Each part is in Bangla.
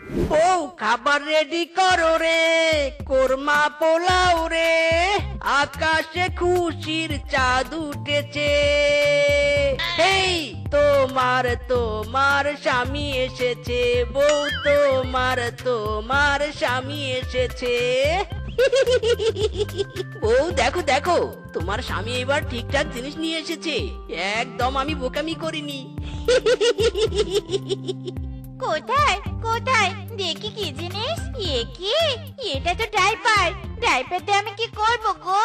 বউ খাবার রেডি করো রে, কোরমা পোলাও রে, আকাশে খুশির চাঁদ উঠেছে। হেই তোমার তোমার স্বামী এসেছে, বউ তোমার স্বামী এসেছে। বউ দেখো দেখো, তোমার স্বামী এবার ঠিকঠাক জিনিস নিয়ে এসেছে, একদম আমি বোকামি করিনি। কোথায় কোথায় দেখি কি জিনিস? এ কি? এটা তো ডাইপার। ডাইপারতে আমি কি করব গো?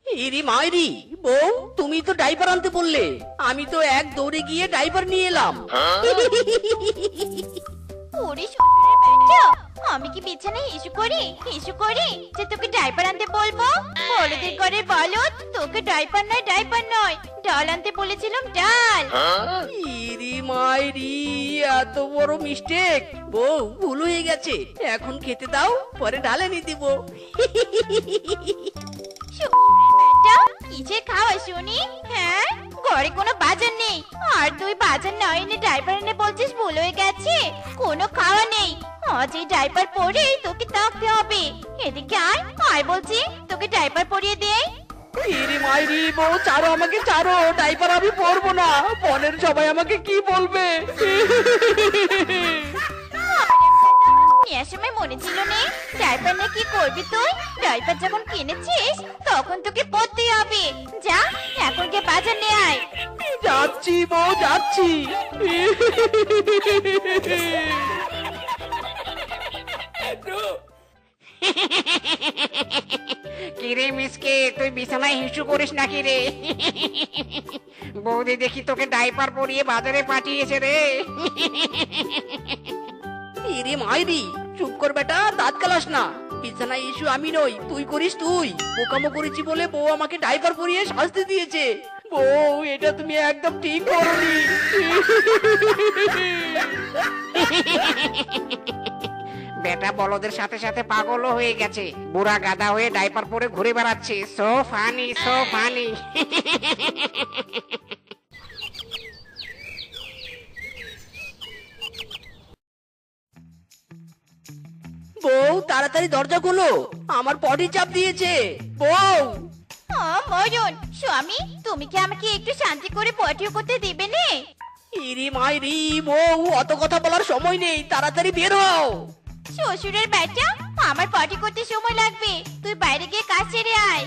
ইরি মাইরি, বউ তুমি তো ডাইপার আনতে বললে, আমি তো এক দৌড়ে গিয়ে ডাইপার নিয়ে এলাম। ওরে শ্বশুরের বাচ্চা, আমি কি বিছানায় হিসু করি যে তোকে ডাইপার আনতে বলবো? বলদের ঘরে বলদ, তোকে ডাইপার নয় ডাল আনতে বলেছিলাম, ডাল। ইরি মাইরি, এত বড় মিস্টেক। বউ ভুল হয়ে গেছে, এখন খেতে দাও, পরে ডালে নিয়ে দিব। শ্বশুরের বাচ্চা, কিসের খাওয়া শুনি? হ্যাঁ, ঘরে কোনো বাজার নেই, আর তুই বাজার না এনে ডাইপার এনে বলছিস ভুল হয়ে গেছে? কোনো খাওয়া নেই, আজ এই ডাইপার পরে তোকে থাকতে হবে। এদিকে আয় বলছি, তোকে ডাইপার পরিয়ে দেই। ইরি মাইরি, বউ ছাড়ো আমাকে, ছাড়ো, ডাইপার আমি পরবো না, বনের সবাই আমাকে কি বলবে। নেওয়ার সময় মনে ছিল নে, ডাইপার না কি করবি তুই? ডাইপার যখন কিনেছিস তখন তোকে পরতেই হবে। যা এখন গিয়ে বাজার নিয়ে আয়। যাচ্ছি বউ, যাচ্ছি। কিরে মিসকে, তুই বিছানায় হিসু করিস নাকি রে? বৌদি দেখি তোকে ডাইপার পরিয়ে বাজারে পাঠিয়েছে রে। ইরি মাইরি, চুপ কর বেটা, দাঁত কালাস না। বিছানায় ইস্যু আমি নই, তুই করিস তুই। বোকামো করেছি বলে বউ আমাকে ডাইপার পরিয়ে শাস্তি দিয়েছে। বউ এটা তুমি একদম ঠিক করনি। বেটা বলদের সাথে সাথে পাগলও হয়ে গেছে, বুড়া গাদা হয়ে ডাইপার পরে ঘুরে বেড়াচ্ছে। So funny, so funny. বউ তাড়াতাড়ি দরজা খোলো, আমার পটি চাপ দিয়েছে। বউ মরণ স্বামী, তুমি কি আমাকে একটু শান্তি করে পটিও করতে দিবে নে? ইরি মাইরি, বউ অত কথা বলার সময় নেই, তাড়াতাড়ি বের হও। শ্বশুরের বাচ্চা, আমার পটি করতে সময় লাগবে, তুই বাইরে গিয়ে কাজ সেরে আয়।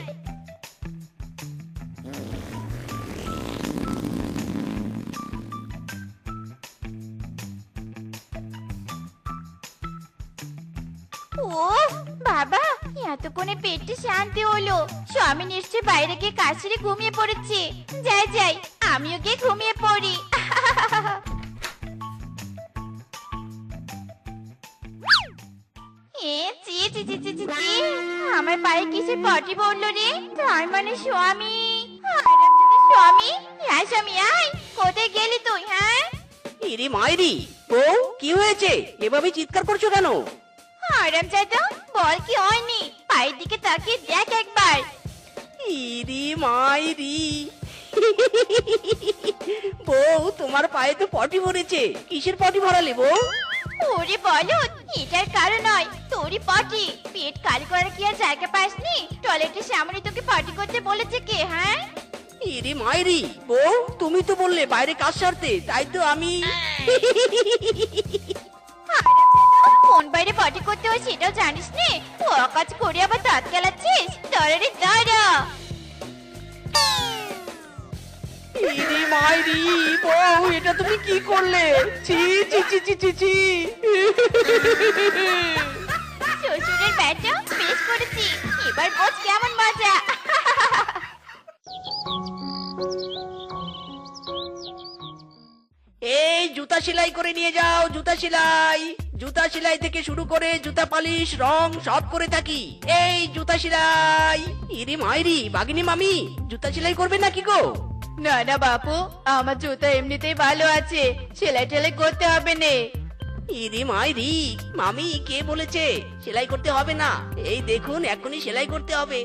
ও বাবা, এতক্ষণে পেটটা শান্তি হলো। স্বামী নিশ্চয় বাইরে গিয়ে কাজ সেরে ঘুমিয়ে পড়েছে। যাই আমিও গিয়ে ঘুমিয়ে পড়ি। আমার পায়ে কিসের পটি পড়লো রে? তার মানে স্বামী। স্বামী, হ্যাঁ স্বামী, আয়। কোথায় গেলি তুই? হ্যাঁ ইরি মাইরি, বউ কি হয়েছে, এভাবে চিৎকার করছো কেন? হারামজাদা, বল কি হয়নি? পায়ের দিকে তাকিয়ে দেখ একবার। ইরি মাইরি, বউ তোমার পায়ে তো পটি ভরেছে, কিসের পটি ভরালে বউ? ওরে বলদ, এটার কারণ নয়, তোরই পটি। পেট খালি করার কি আর জায়গা পাসনি? টয়লেটের সামনে তোকে পটি করতে বলেছে কে? হ্যাঁ ইরি মাইরি, বউ তুমি তো বললে বাইরে কাজ সারতে, তাই তো আমি। কোন বাইরে পটি করতে হয় সেটাও জানিস নে? ও কাজ করে আবার দাঁত কেলাচ্ছিস? দাঁড়ারে দাঁড়া। ইরি মাইরি, বউ এটা তুমি কি করলে? ছি ছি ছি ছি ছি ছি। শ্বশুরের ব্যাটা বেশ করেছি, এবার বোঝ কেমন মজা। এই জুতা সেলাই করে নিয়ে যাও, জুতা সেলাই। জুতা সেলাই থেকে শুরু করে জুতা পালিশ রং সব করে থাকি। এই জুতা সেলাই। ইরি মাইরি, বাগিনী মামি জুতা সেলাই করবে নাকি গো? না না বাপু, আমার জুতা এমনিতেই ভালো আছে, সেলাই টেলাই করতে হবে নে। ইরি মাইরি, মামি কে বলেছে সেলাই করতে হবে না? এই দেখুন এখনই সেলাই করতে হবে।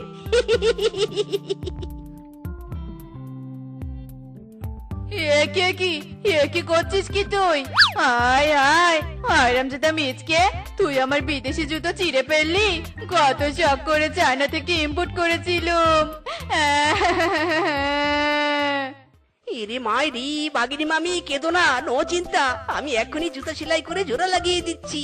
কি করছিস কি তুই? আয় আয় আয় হারামজাদা মিচকে, তুই আমার বিদেশি জুতো চিড়ে ফেললি। কত শখ করে চায়না থেকে ইম্পোর্ট করেছিলাম। ইরে মাইরি বাগিনী মামি, কেঁদো না, নো চিন্তা, আমি এক্ষুনি জুতা সেলাই করে জোড়া লাগিয়ে দিচ্ছি।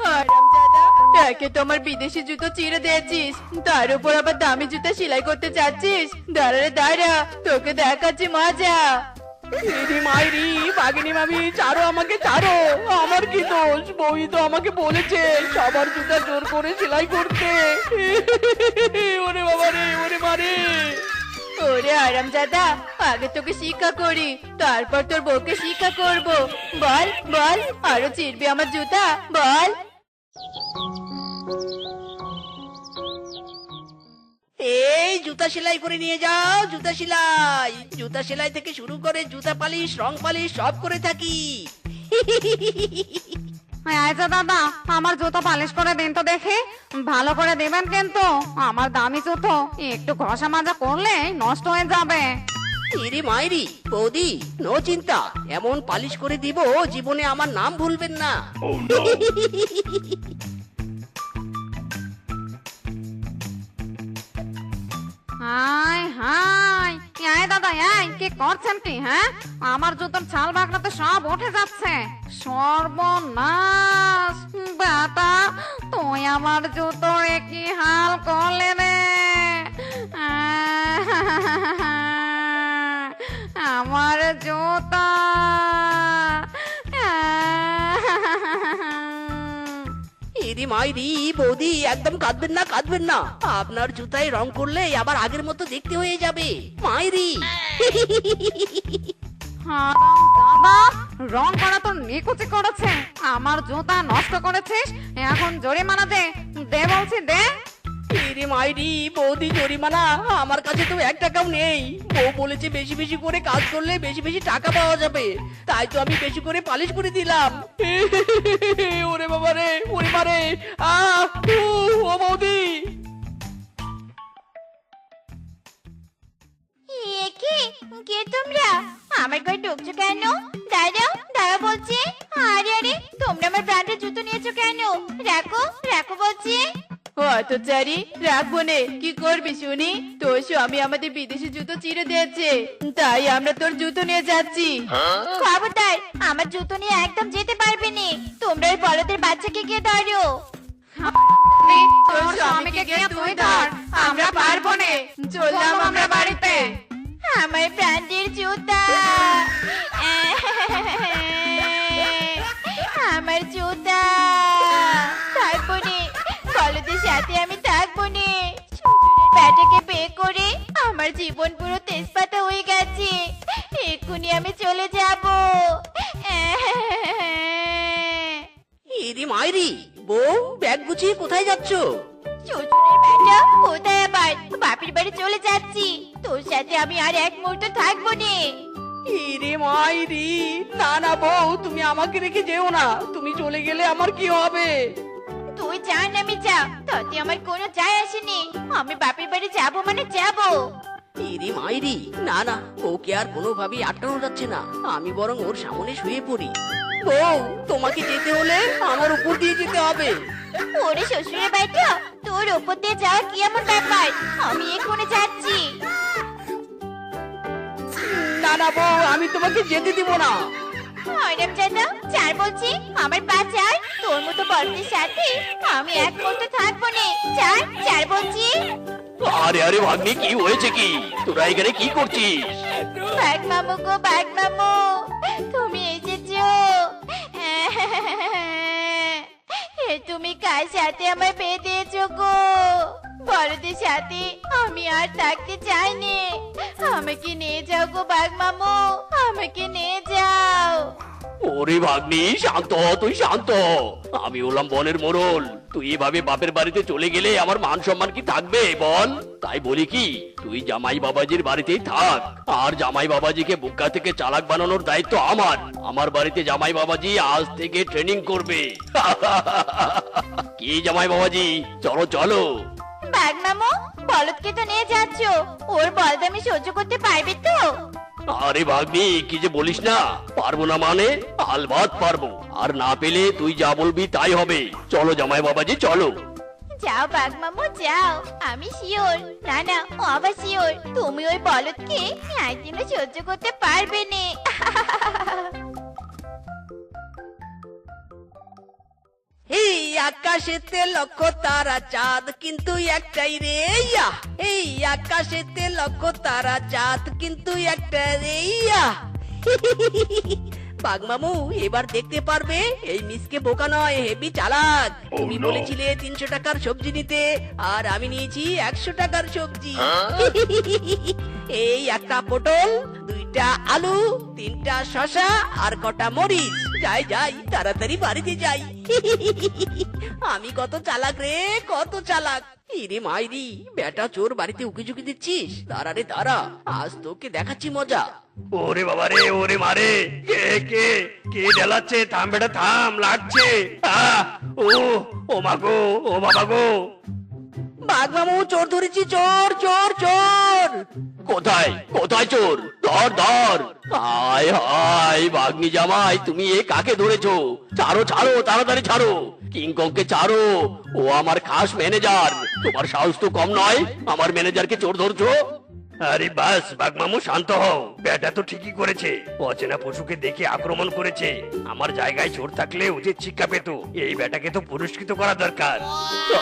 হারামজাদা, একে তোমার বিদেশি জুতো চিড়ে দিয়েছিস, তার উপর আবার দামি জুতো সেলাই করতে চাচ্ছিস। দাঁড়া রে দাঁড়া, তোকে দেখাচ্ছি মজা। ইরে মাইরি বাগিনী মামি, ছাড়ো আমাকে, ছাড়ো। আমার কি দোষ? বই তো আমাকে বলেছে সবার জুতা জোর করে সেলাই করতে। ওরে বাবা রে, ওরে মারে। ওরে হারামজাদা, আগে তোকে শিক্ষা করি, তারপর তোর বউকে শিক্ষা করব। বল বল, আরো চিরবি আমার জুতা, বল। এই জুতা সেলাই করে নিয়ে যাও, জুতা সেলাই। জুতা সেলাই থেকে শুরু করে জুতা পালিশ, রং পালিশ সব করে থাকি। আচ্ছা দাদা, আমার জুতো পালিশ করে দিন তো দেখি। ভালো করে দেবেন কিন্তু, আমার দামি জুতো একটু ঘষা মাজা করলে নষ্ট হয়ে যাবে। ইরে মাইরি বৌদি, নো চিন্তা, এমন পালিশ করে দিব জীবনে আমার নাম ভুলবেন না। হাই হাই, এই দাদা, এই কি করছেন কি? হ্যাঁ, আমার জুতোর ছাল বাগড়াতে সব উঠে যাচ্ছে। সর্বনাশ বেটা, তুই আমার জুতোর কি হাল করলে রে? আমার জুতা। ইরি মাইরি বৌদি, একদম কাঁদবেন না, কাঁদবেন না। আপনার জুতায় রং করলে আবার আগের মতো দেখতে হয়ে যাবে মাইরি। হারামজাদা, রং করা তোর নিকুচি করেছে, আমার জুতা নষ্ট করেছিস, এখন জরিমানা দে, দে বলছি দে। ইরি মাইরি বৌদি, জরিমানা? আমার কাছে তো 1 টাকাও নেই। বউ বলেছে বেশি বেশি করে কাজ করলে বেশি বেশি টাকা পাওয়া যাবে, তাই তো আমি বেশি করে পালিশ করে দিলাম। ওরে বাবা রে, ওরে মারে। ও বৌদি। এ কি, কে তোমরা? আমার ঘরে ঢুকছো কেন? দাঁড়াও দাঁড়াও বলছি। আরে আরে, তোমরা আমার ব্র্যান্ডের জুতো নিয়েছো কেন? রাখো রাখো বলছি। হতচারি, রাখবো নে, কি করবি শুনি? তোর স্বামী আমাদের বিদেশি জুতো চিড়ে দিয়েছে, তাই আমরা তোর জুতো নিয়ে যাচ্ছি। খবরদার, আমার জুতো নিয়ে একদম যেতে পারবে না। তোমরা ওই বলদের বাচ্চাকে গিয়ে ধরো। তোর স্বামীকে গিয়ে তুই ধর, আমরা পারবো না, চললাম আমরা বাড়িতে। আমার ব্র্যান্ডের জুতা, আমার জুতা। থাকবো নে, বলদের সাথে আমি থাকবো নে। শ্বশুরের ব্যাটাকে বিয়ে করে আমার জীবন পুরো তেজপাতা হয়ে গেছে। এক্ষুনি আমি চলে যাব। ইরি মাইরি বউ, ব্যাগ গুছিয়ে কোথায় যাচ্ছ? শ্বশুরের ব্যাটা কোথায় আবার? বাপের বাড়ি চলে যাচ্ছি। তোর সাথে আমি আর এক মুহূর্ত থাকবো নে। ইরে মাইরি, না না বউ, তুমি আমাকে রেখে যেও না। তুমি চলে গেলে আমার কি হবে? তুই জান আমি যা, তাতে আমার কোনো যায় আসেনি। আমি বাপের বাড়ি যাবো মানে যাবো। ইরি মাইরি, না না, ওকে আর কোনোভাবেই আটকানো যাচ্ছে না। আমি বরং ওর সামনে শুয়ে পড়ি। বউ, তোমাকে যেতে হলে আমার উপর দিয়ে যেতে হবে। ওরে শ্বশুরের বাড়িটা, তোর উপর দিয়ে যাওয়া কি এমন ব্যাপার? আমি এক্ষুনি যাচ্ছি। না না বউ, আমি তোমাকে যেতে দিব না। হারামজাদা, চার বলছি, আমার পা চার। তোর মতো বলদের সাথে আমি এক মুহূর্ত থাকবো না। চার চার বলছি। আরে আরে ভাগ্নি, কি হয়েছে কি? তোরা এখানে কি করছিস? বাঘ মামু গো, বাঘ মামু, তুমি এসেছো। তুমি কার সাথে আমার বিয়ে দিয়েছো গো? বড়দের সাথে আমি আর থাকতে চাইনি। আমাকে নিয়ে যাও গো বাঘ মামু, আমাকে নিয়ে যাও। ওরে ভাগ্নি, শান্ত হ, তুই শান্ত হ। আমি হলাম বনের মোড়ল। তুই এভাবে বাপের বাড়িতে চলে গেলে আমার মান সম্মান কি থাকবে বল? তাই বলি কি, তুই জামাই বাবাজির বাড়িতেই থাক। আর জামাই বাবাজিকে বুকা থেকে চালাক বানানোর দায়িত্ব আমার। আমার বাড়িতে জামাই বাবাজি আজ থেকে ট্রেনিং করবে। কি জামাই বাবাজি, চলো চলো। বাঘ মামু, বলদকে তো নিয়ে যাচ্ছ, ওর বলদ আমি সহ্য করতে পারবে তো? আরে ভাগ্নি কি যে বলিস না, পারবো না মানে আলবাত পারবো, আর না পেলে তুই যা বলবি তাই হবে। চলো জামাই বাবাজি চলো। যাও বাঘ মামু যাও, আমি শিওর, না না ও আবার শিওর, তুমি ওই বলদকে একদিনও সহ্য করতে পারবে না। এই আকাশেতে লক্ষ তারা চাঁদ কিন্তু একটাই রে ইয়া। এই আকাশেতে লক্ষ তারা চাঁদ কিন্তু একটা রে ইয়া। বাঘমামু এবার দেখতে পারবে এই মিসকে বোকা নয়, হেভি চালাক। তুমি বলেছিলে 300 টাকার সবজি নিতে, আর আমি নিয়েছি 100 টাকার সবজি। এই একটা পটল, 2টা আলু, 3টা শসা আর কটা মরিচ। যাই যাই তাড়াতাড়ি বাড়িতে যাই। আমি কত চালাক রে, কত চালাক। ইরে মাইরি, বেটা চোর বাড়িতে উকিঝুঁকি দিচ্ছিস? দাঁড়া রে দাঁড়া, আজ তোকে দেখাচ্ছি মজা। ওরে বাবা রে, ওরে মারে, কে কে কে জ্বালাচ্ছে? থাম বেটা থাম, লাগছে। ও ও মা গো, ও বাবা গো। বাঘমামু চোর ধরেছি, চোর চোর চোর। কোথায় কোথায় চোর? ধর ধর। হায় হায় ভাগ্নি জামাই, তুমি এ কাকে ধরেছো? ছাড়ো ছাড়ো, তাড়াতাড়ি ছাড়ো, কিংকংকে ছাড়ো, ও আমার খাস ম্যানেজার। তোমার সাহস তো কম নয়, আমার ম্যানেজারকে চোর ধরছো? আরে বাস বাগমামু, শান্ত হও। বেটা তো ঠিকই করেছে, অচেনা পশুকে দেখে আক্রমণ করেছে। আমার জায়গায় চোর থাকলে উচিত শিক্ষা পেত। এই বেটাকে তো পুরস্কৃত করা দরকার।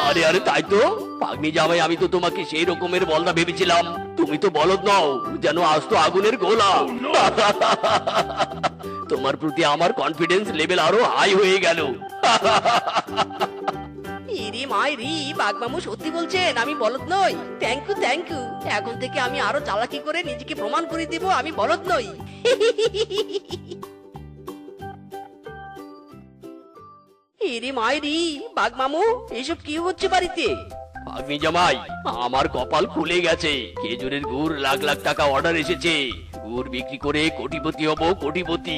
আরে আরে তাই তো ভাগ্নি জামাই, আমি তো তোমাকে সেই রকমের বলদা ভেবেছিলাম। তুমি তো বলদ নও, যেন আস্ত আগুনের গোলা। তোমার প্রতি আমার কনফিডেন্স লেভেল আরো হাই হয়ে গেল। ইরি মাইরি, বাঘমামু সত্যি বলছেন, আমি বলদ নই। Thank you thank you. এখন থেকে আমি আরো চালাকি করে নিজেকে প্রমাণ করে দেব আমি বলদ নই। ইরি মাইরি, বাঘমামু এসব কি হচ্ছে বাড়িতে? ভাগ্নি জামাই, আমার কপাল খুলে গেছে। খেজুরের গুড় লাখ লাখ টাকা অর্ডার এসেছে। গুড় বিক্রি করে কোটিপতি হব, কোটিপতি।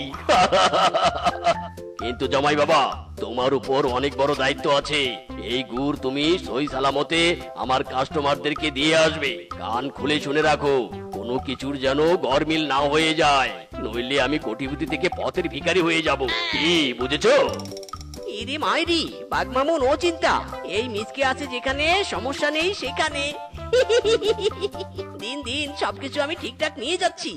কিন্তু জামাই বাবা, তোমার উপর অনেক বড় দায়িত্ব আছে। এই গুড় তুমি সই সালামতে আমার কাস্টমারদেরকে দিয়ে আসবে। কান খুলে শুনে রাখো, কোনো কিছুর যেন গরমিল না হয়ে যায়, নইলে আমি কোটিপতি থেকে পথের ভিখারি হয়ে যাব। কি বুঝেছো? ইরি মাইরি, বাঘমামু নো চিন্তা, এই মিসকে আছে যেখানে, সমস্যা নেই সেখানে। দিন দিন সবকিছু আমি ঠিকঠাক নিয়ে যাচ্ছি।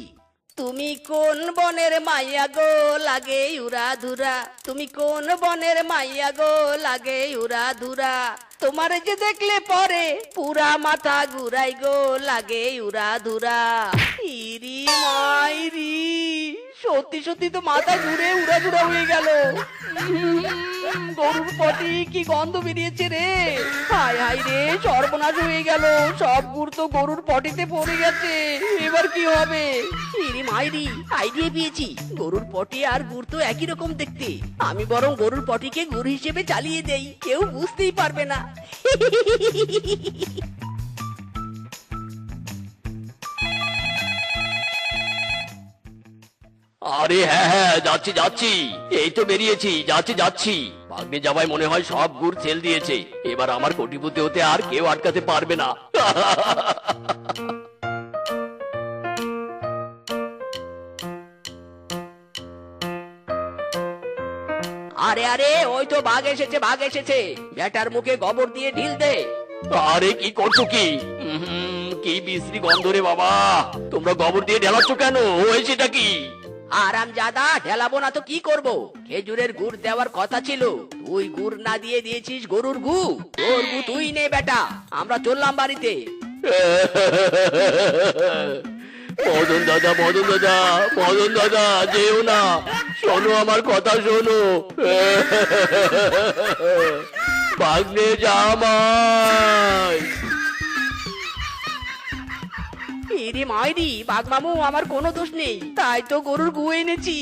তুমি কোন বনের মাইয়া গো, লাগে উড়া ধুরা। তুমি কোন বনের মাইয়া গো, লাগে উড়া ধুরা। তোমার যে দেখলে পরে পুরা মাথা ঘুরাই গো, লাগে উড়া ধুরা। ইরি মাইরি, সত্যি সত্যি তো মাথা ঘুরে উড়া ধুরা হয়ে গেল। গরুর পটি কি গন্ধ বেরিয়েছে রে! হায় হায় রে, সর্বনাশ হয়ে গেল। সব গুড় তো গরুর পটিতে পড়ে গেছে, এবার কি হবে? ইরি মাইরি, আইডিয়া পেয়েছি। গরুর পটি আর গুড় তো একই রকম দেখতে। আমি বরং গরুর পটিকে গুড় হিসেবে চালিয়ে দেই, কেউ বুঝতেই পারবে না। আরে হ্যাঁ হ্যাঁ, যাচ্ছি যাচ্ছি, এই তো বেরিয়েছি, যাচ্ছি যাচ্ছি। ভাগ্নে জামাই মনে হয় সব গুড় সেল দিয়েছে। এবার আমার কোটিপতি হতে আর কেউ আটকাতে পারবে না। আরে আরে, ওই তো বাঘ এসেছে, বাঘ এসেছে। ব্যাটার মুখে গোবর দিয়ে ঢিল দে। আরে কি করছো কি? কি বিশ্রী গন্ধ রে বাবা! তোমরা গোবর দিয়ে ঢেলাচ্ছ কেন? হয়েছেটা কি? আরাম জাদা, ঢেলাবো না তো কি করব? খেজুরের গুড় দেওয়ার কথা ছিল, তুই গুড় না দিয়ে দিয়েছিস গরুর গু। তোর গু তুই নে বেটা, আমরা চললাম বাড়িতে। মদন দাদা, মদন দাদা, মদন দাদা, যেও না, শোনো আমার কথা শোনো। ভাগ্নে জামাই। ইরে মাইরি, বাঘমামু আমার কোনো দোষ নেই, তাই তো গরুর গু এনেছি।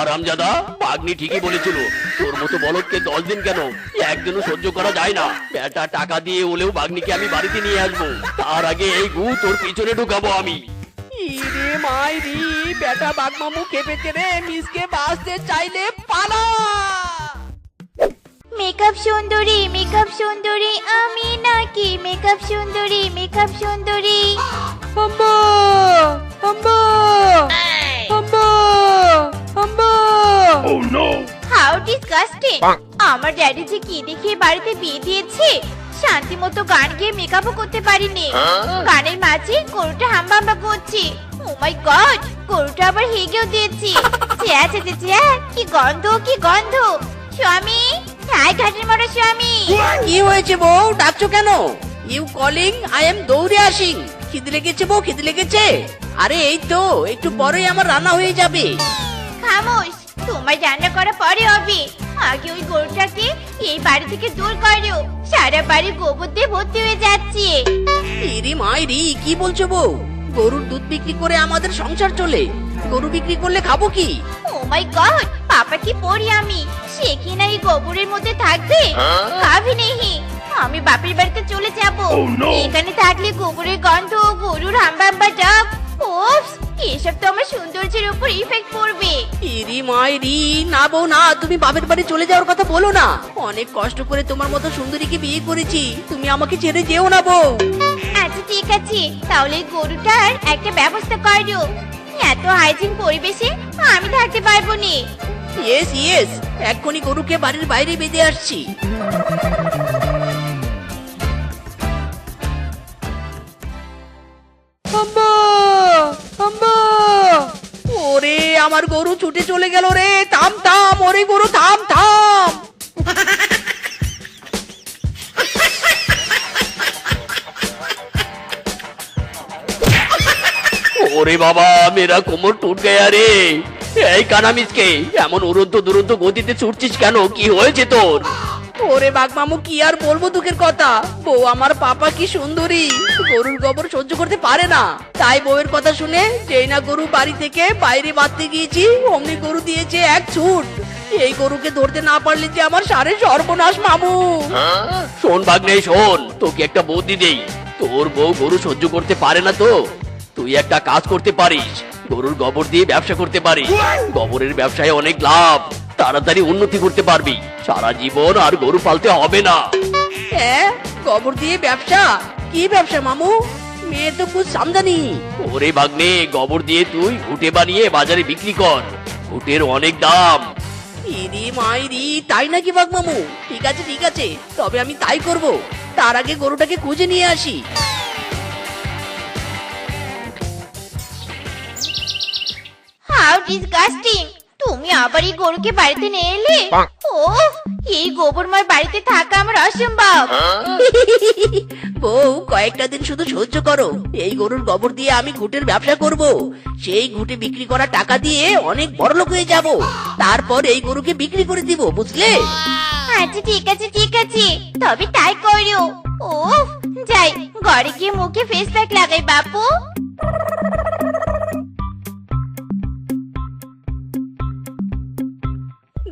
আরামজাদা, ভাগ্নি ঠিকই বলেছিল। তোর মতো বলদকে 10 দিন কেন, একদিনও সহ্য করা যায় না। বেটা টাকা দিয়ে হলেও ভাগ্নিকে আমি বাড়িতে নিয়ে আসবো, তার আগে এই গু তোর পিছনে ঢুকাবো আমি। ইরে মাইরি, বেটা বাঘমামু খেপেছে রে, মিসকে বাঁচতে চাইলে পালা। মেকআপ সুন্দরী আমি নাকি মেকআপ সুন্দরী। আম্মা আম্মা আম্মা আম্মা হাউ ডিসগাস্টিং! আমার ড্যাডি যে কি দেখিয়ে বাড়িতে বিয়ে দিয়েছে, শান্তি মতো গান গিয়ে মেকআপও করতে পারিনি। গানের মাঝে গরুটা হাম্বা করছে। ও মাই গড, গরুটা আবার হেগেও দিয়েছে। চেয়া চেতে চেয়া, কি গন্ধ কি গন্ধ! স্বামী, হাই ঘাটের মারা স্বামী! কি হয়েছে বউ, ডাকছো কেন? ইউ কলিং, আই এম দৌড়ে আসিং। খিদে লেগেছে বউ, খিদে লেগেছে? আরে এই তো একটু পরেই আমার রান্না হয়ে যাবে। খামোশ, তোমার রান্না করা পরে হবে। আগে ওই গরুটাকে এই বাড়ি থেকে দূর করো। সারা বাড়ি গোবর দিয়ে ভর্তি হয়ে যাচ্ছে। ইরি মাইরি, কি বলছো বউ? গরুর দুধ বিক্রি করে আমাদের সংসার চলে, গরু বিক্রি করলে খাবো কি? ও মাই গড, পাপা কি পড়ি আমি? সে কি না এই গোবরের মধ্যে থাকবে? খাবি নেই, আমি বাপের বাড়িতে চলে যাব। এখানে থাকলে গোবরের গন্ধ, গরুর হাম্বা ডাব, ওফস, এসব তো আমার সৌন্দর্যের উপর ইফেক্ট পড়বে। ইরি মাইরি, না বউ না, তুমি বাপের বাড়ি চলে যাওয়ার কথা বলো না। অনেক কষ্ট করে তোমার মতো সুন্দরীকে বিয়ে করেছি, তুমি আমাকে ছেড়ে যেও না বউ। আচ্ছা ঠিক আছে, তাহলে এই গরুটার একটা ব্যবস্থা করো। এত হাইজিন পরিবেশে আমি থাকতে পারবো না। ইয়েস ইয়েস, এক্ষুনি গরুকে বাড়ির বাইরে বেঁধে আসছি। আম্মা আম্মা ওরে আমার গরু ছুটে চলে গেল রে, থাম থাম, ওরে গরু থাম থাম। ওরে বাবা, মেরা কোমর টুট গয়া রে। এই কানামিসকে এমন উড়ন্ত দুরন্ত গতিতে ছুটছিস কেন? কি হয়েছে তোর? ওরে বাঘ মামু, কি আর বলবো দুঃখের কথা। বউ আমার পাপা কি সুন্দরী, গরুর গোবর সহ্য করতে পারে না। তাই বউয়ের কথা শুনে যেই না গরু বাড়ি থেকে বাইরে বাঁধতে গিয়েছি, অমনি গরু দিয়েছে এক ছুট। এই গরুকে ধরতে না পারলে যে আমার সারে সর্বনাশ মামু। শোন ভাগ্নে শোন, তোকে একটা বুদ্ধি দেই। তোর বউ গরু সহ্য করতে পারে না তো তুই একটা কাজ করতে পারিস, গরুর গোবর দিয়ে ব্যবসা করতে পারিস। গোবরের ব্যবসায় অনেক লাভ, তাড়াতাড়ি উন্নতি করতে পারবি, সারা জীবন আর গরু পালতে হবে না। হ্যাঁ, গোবর দিয়ে ব্যবসা? কি ব্যবসা মামু? মেয়ে তো কুছ সামদানি। ওরে ভাগ্নে, গোবর দিয়ে তুই ঘুটে বানিয়ে বাজারে বিক্রি কর, ঘুটের অনেক দাম। ইরি মাইরি, তাই নাকি বাঘ মামু? ঠিক আছে ঠিক আছে, তবে আমি তাই করব। তার আগে গরুটাকে খুঁজে নিয়ে আসি। How disgusting! তুমি আবার এই গরুকে বাড়িতে নিয়ে এলে? ওহ, এই গোবরময় বাড়িতে থাকা আমার অসম্ভব। বউ, কয়েকটা দিন শুধু সহ্য করো। এই গরুর গোবর দিয়ে আমি ঘুটের ব্যবসা করব। সেই ঘুটে বিক্রি করা টাকা দিয়ে অনেক বড়লোক হয়ে যাব। তারপর এই গরুকে বিক্রি করে দিব, বুঝলে? আচ্ছা ঠিক আছে ঠিক আছে, তবে তাই করো। ওহ, যাই ঘরে গিয়ে মুখে ফেস প্যাক লাগাই বাপু।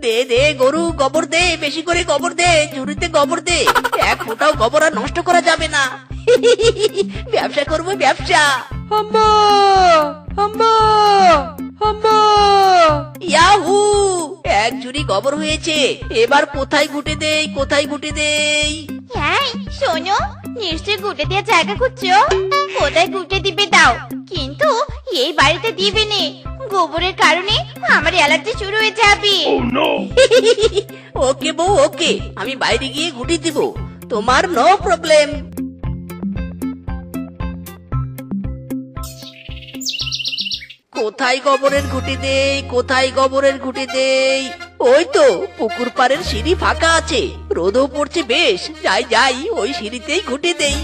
দে দে গরু, গোবর দে, বেশি করে গোবর দে, ঝুড়িতে গোবর দে। এক ফোঁটাও গোবর আর নষ্ট করা যাবে না। ব্যবসা করবো ব্যবসা। আম্মা আম্মা আম্মা ইয়াহু, এক ঝুড়ি গোবর হয়েছে। এবার কোথায় ঘুটে দেই, কোথায় ঘুটে দেই? হ্যাঁ শোনো, নিশ্চয়ই গুটে দিয়ে জায়গা খুঁজছো। কোথায় গুটে দিবে দাও, কিন্তু এই বাড়িতে দিবে নে। গোবরের কারণে আমার অ্যালার্জি শুরু হয়ে যাবে। ওকে বউ ওকে, আমি বাইরে গিয়ে ঘুটি দিব, তোমার নো প্রবলেম। কোথায় গোবরের ঘুটি দেই, কোথায় গোবরের ঘুটি দেই? ওই তো পুকুর পাড়ের সিঁড়ি ফাঁকা আছে, রোদও পড়ছে বেশ। যাই যাই, ওই সিঁড়িতেই ঘুটি দেই।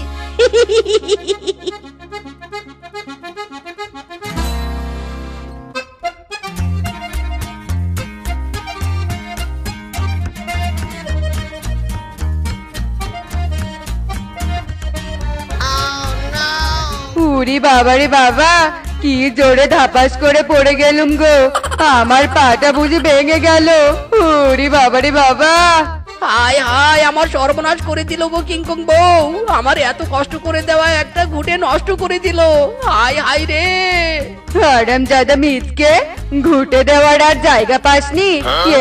উরি বাবারে বাবা, কি জোরে ধাপাস করে পড়ে গেলুম গো, আমার পাটা বুঝি ভেঙে গেল। উরি বাবারে বাবা, হায় হায়, আমার সর্বনাশ করে দিল গো কিংকং বউ। আমার এত কষ্ট করে দেওয়া একটা ঘুটে নষ্ট করে দিল। হায় হায় রে। হারাম জাদা মিচকে, ঘুটে দেওয়ার আর জায়গা পাসনি?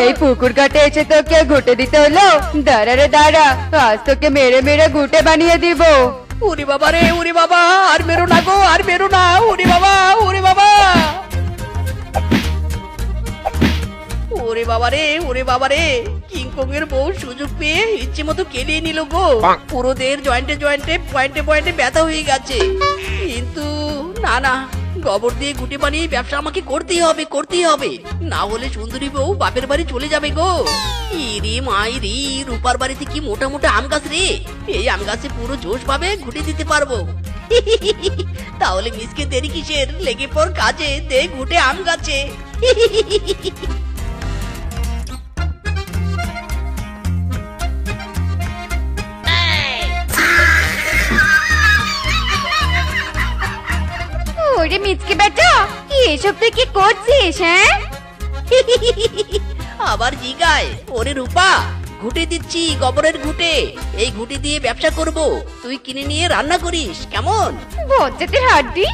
এই পুকুর ঘাটে এসে তোকে ঘুটে দিতে হলো? দাঁড়া রে দাঁড়া, আজ তোকে মেরে মেরে ঘুটে বানিয়ে দিব। ওরে বাবা রে, ওরে বাবা, আর মেরো না গো, আর মেরো না, ওরে বাবা, ওরে বাবা, ওরে বাবা রে, ওরে বাবা রে, কিংকং এর বউ সুযোগ পেয়ে ইচ্ছে মতো কেলিয়ে নিল গো। পুরো দেহের জয়েন্টে জয়েন্টে পয়েন্টে পয়েন্টে ব্যথা হয়ে গেছে। কিন্তু না না, গোবর দিয়ে গুটি বানিয়ে ব্যবসা আমাকে করতেই হবে, করতেই হবে, না হলে সুন্দরী বউ বাপের বাড়ি চলে যাবে গো। ইরি মাইরি, রূপার বাড়িতে কি মোটা মোটা আম গাছ রে, এই আম গাছে পুরো জোশ ভাবে ঘুটে দিতে পারবো। তাহলে মিসকে দেরি কিসের, লেগে পড় কাজে, দে ঘুটে আম গাছে। ওরে মিচকে বেটা, এসব তুই কি করছিস? হ্যাঁ, আবার জিগায়, ওরে রূপা, ঘুটে দিচ্ছি গোবরের ঘুটে, এই ঘুটে দিয়ে ব্যবসা করব, তুই কিনে নিয়ে রান্না করিস কেমন? বজ্জাতের হাড্ডি,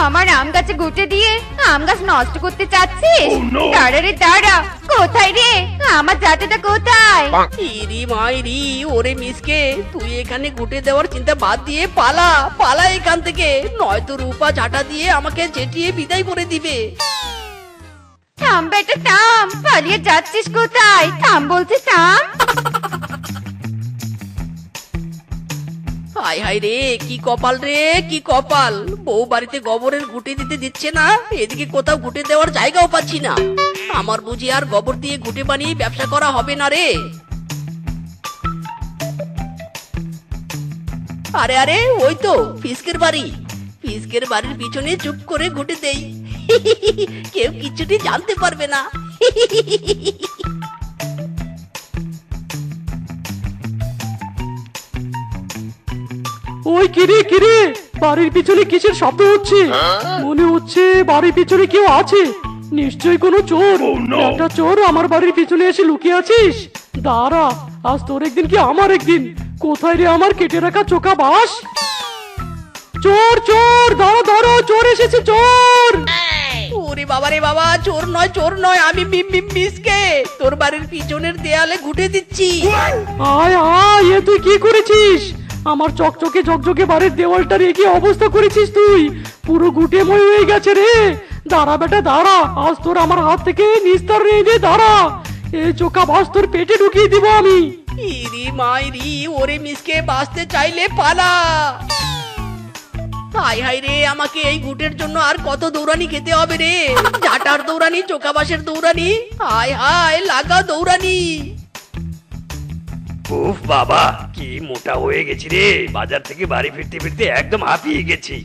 আমার আম গাছে গুটে দিয়ে আম গাছ নষ্ট করতে চাচ্ছিস? দাঁড়া রে দাঁড়া, কোথায় রে আমার জাতেটা কোথায়? ইরি মাইরি, ওরে মিসকে, তুই এখানে ঘুটে দেওয়ার চিন্তা বাদ দিয়ে পালা, পালা এখান থেকে, নয়তো রূপা ঝাঁটা দিয়ে আমাকে চেটিয়ে বিদায় করে দিবে। থাম বেটা থাম, পালিয়ে যাচ্ছিস কোথায়? থাম বলছি, থাম। হাই হাই রে, কি কপাল রে, কি কপাল, বউ বাড়িতে গোবরের ঘুটে দিতে দিচ্ছে না, এদিকে কোথাও ঘুটে দেওয়ার জায়গাও পাচ্ছি না। আমার বুঝি আর গোবর দিয়ে ঘুটে বানিয়ে ব্যবসা করা হবে না রে। আরে আরে, ওই তো ফিসকের বাড়ি, ফিসকের বাড়ির পিছনে চুপ করে ঘুটে দেই, কেউ কিছুটি জানতে পারবে না। ওই কিরে কিরে, বাড়ির পিছনে কিসের শব্দ হচ্ছে? মনে হচ্ছে বাড়ির পিছনে কেউ আছে, নিশ্চয়ই কোনো চোর। একটা চোর আমার বাড়ির পিছনে এসে লুকিয়ে আছিস। দাঁড়া, আজ তোর একদিন কি আমার একদিন। কোথায় রে আমার কেটে রাখা চোখা বাস? চোর চোর, ধরো ধরো, চোর এসেছে, চোর। ওরে বাবা রে বাবা, চোর নয়, চোর নয়, আমি মিসকে তোর বাড়ির পিছনের দেয়ালে ঘুটে দিচ্ছি। আয় আয়, এ তুই কি করেছিস? আমার চকচকে ঝকঝকে বাড়ির দেওয়ালটা রে কি অবস্থা করেছিস তুই? পুরো গুটেময় হয়ে গেছে রে। দাঁড়া বেটা দাঁড়া, আজ তোর আমার হাত থেকে নিস্তার নেই রে, দাঁড়া। এই চোখা বাস তোর পেটে ঢুকিয়ে দিব আমি। ইরি মাইরি, ওরে মিসকে, বাঁচতে চাইলে পালা। হাই হাই রে, আমাকে এই ঘুটের জন্য আর কত দৌড়ানি খেতে হবে রে, ঝাঁটার দৌড়ানি, চোখা বাসের দৌড়ানি, হাই হাই লাগা দৌড়ানি। উফ বাবা, কি মোটা হয়ে গেছি রে, বাজার থেকে বাড়ি ফিরতে ফিরতে একদম হাঁপিয়ে গেছি।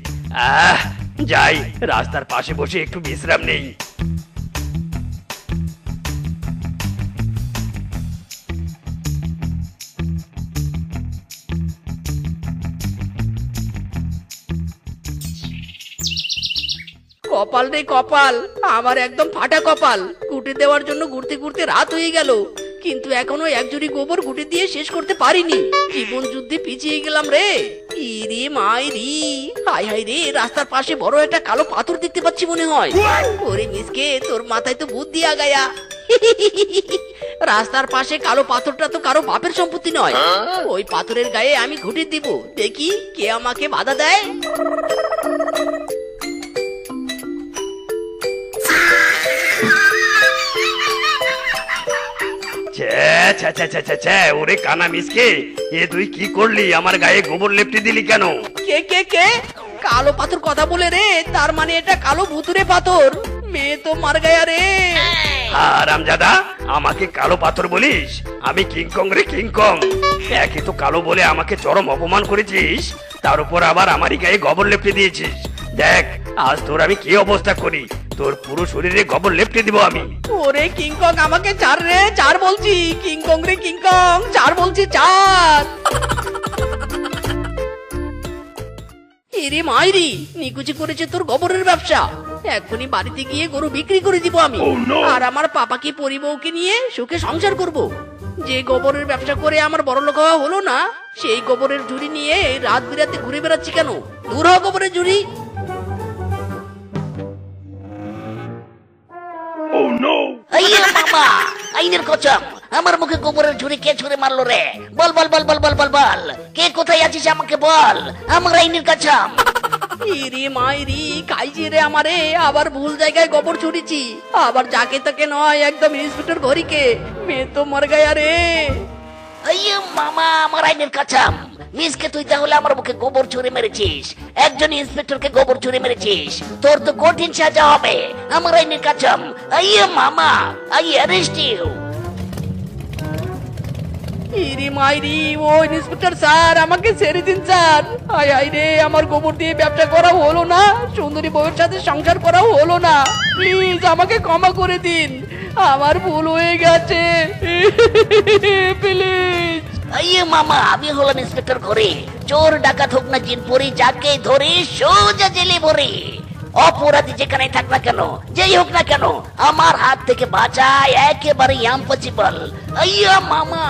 যাই, রাস্তার পাশে বসে একটু বিশ্রাম নেই। কপাল রে কপাল, আমার একদম ফাটা কপাল, ঘুটে দেওয়ার জন্য ঘুরতে ঘুরতে রাত হয়ে গেল, কিন্তু এখনো এক ঝুড়ি গোবর ঘুটে দিয়ে শেষ করতে পারিনি। জীবন যুদ্ধে পিছিয়ে গেলাম রে। ইরে মাইরি, হাই হাই রে, রাস্তার পাশে বড় একটা কালো পাথর দেখতে পাচ্ছি মনে হয়। ওরে মিসকে, তোর মাথায় তো বুদ্ধি আগায়া। রাস্তার পাশে কালো পাথরটা তো কারো বাপের সম্পত্তি নয়, ওই পাথরের গায়ে আমি ঘুটে দিব, দেখি কে আমাকে বাধা দেয়। ওরে কানা মিসকে, এ তুই কি করলি? আমার গায়ে গোবর লেপটে দিলি কেন? কে কে কে? কালো পাথর কথা বলে রে, তার মানে এটা কালো ভুতুরে পাথর, মেয়ে তো মার গায়া রে। হারামজাদা, আমাকে কালো পাথর বলিস? আমি কিংকং রে, কিংকং। একে তো কালো বলে আমাকে চরম অপমান করেছিস, তার উপর আবার আমারই গায়ে গোবর লেপটে দিয়েছিস। দেখ আজ তোর আমি কি অবস্থা করি, তোর পুরো শরীরে গোবর লেপটে দিব আমি। ওরে কিংকং, আমাকে ছাড় রে, ছাড় বলছি, কিংকং রে কিংকং, ছাড় বলছি, ছাড়। এরে মাইরি, নিকুচি করেছে তোর গোবরের ব্যবসা, এখনই বাড়িতে গিয়ে গরু বিক্রি করে দিব আমি, আর আমার পাপাকে পরিবউকে নিয়ে সুখে সংসার করব। যে গোবরের ব্যবসা করে আমার বড়লোক হওয়া হলো না, সেই গোবরের ঝুড়ি নিয়ে রাত বিরাতে ঘুরে বেড়াচ্ছি কেন? দূর হ গোবরের ঝুড়ি। মামা, আইনের কচম, আমার মুখে গোবরের ঝুড়ি কে ছুঁড়ে মারলো রে? বল বল বল বল বল বল বল, কে কোথায় আছিস আমাকে বল, আমার আইনের কাছাম। ইরি মাইরি খাইছি রে আমারে, আবার ভুল জায়গায় গোবর ছুড়েছি, আবার যাকে তাকে নয়, একদম ইন্সপেক্টর ঘড়িকে। মেয়ে তো মর গায়া রে। আইয়ো মামা, আমার আইনের কাছাম। মিসকে তুই তাহলে আমার মুখে গোবর ছুঁড়ে মেরেছিস, একজন ইন্সপেক্টরকে গোবর ছুঁড়ে মেরেছিস, তোর তো কঠিন সাজা হবে। আমার আইনের কাছাম। আইয়ো মামা, আই অ্যারেস্ট ইউ। ইরি মাইরি, ও ইন্সপেক্টর স্যার, আমাকে ছেড়ে দিন স্যার। আয় আয় রে, আমার গোবর দিয়ে ব্যবসা করা হলো না, সুন্দরী বউয়ের সাথে সংসার করাও হলো না। প্লিজ আমাকে ক্ষমা করে দিন, আমার ভুল হয়ে গেছে। প্লিজ। আইয়ে মামা, আমি হলাম ইন্সপেক্টর ঘরে। চোর ডাকাত হোক না জিন পরি, যাকে ধরে সোজা জেলে ভরে। অপরাধী যেখানে থাক না কেন, যেই হোক না কেন, আমার হাত থেকে বাঁচায় একেবারে ইম্পসিবল। আইয়া মামা।